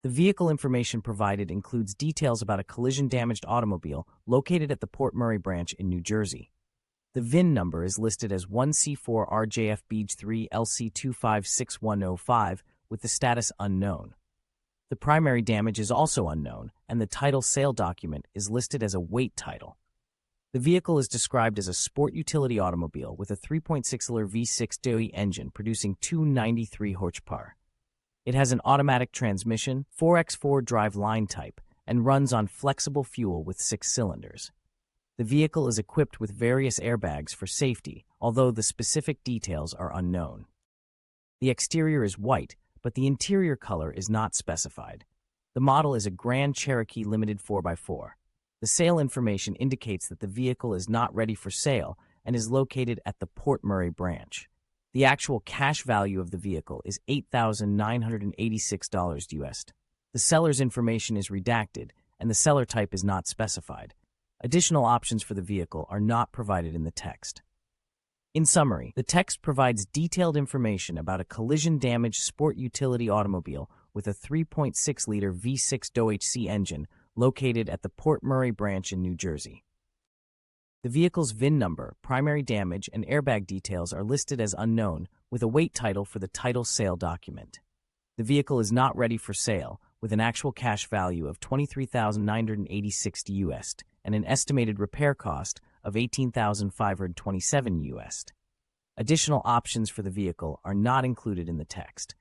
The vehicle information provided includes details about a collision-damaged automobile located at the Port Murray branch in New Jersey. The VIN number is listed as 1C4RJFBG3LC256105 with the status unknown. The primary damage is also unknown, and the title sale document is listed as a weight title. The vehicle is described as a sport utility automobile with a 3.6-liter V-6 DOHC engine producing 293 horsepower. It has an automatic transmission, 4x4 drive line type, and runs on flexible fuel with 6 cylinders. The vehicle is equipped with various airbags for safety, although the specific details are unknown. The exterior is white, but the interior color is not specified. The model is a Grand Cherokee Limited 4x4. The sale information indicates that the vehicle is not ready for sale and is located at the Port Murray branch. The actual cash value of the vehicle is $8,986 US. The seller's information is redacted, and the seller type is not specified. Additional options for the vehicle are not provided in the text. In summary, the text provides detailed information about a collision-damaged sport utility automobile with a 3.6-liter V-6 DOHC engine located at the Port Murray branch in New Jersey. The vehicle's VIN number, primary damage, and airbag details are listed as unknown, with a weight title for the title sale document. The vehicle is not ready for sale, with an actual cash value of $23,986 US and an estimated repair cost of $18,527 US. Additional options for the vehicle are not included in the text.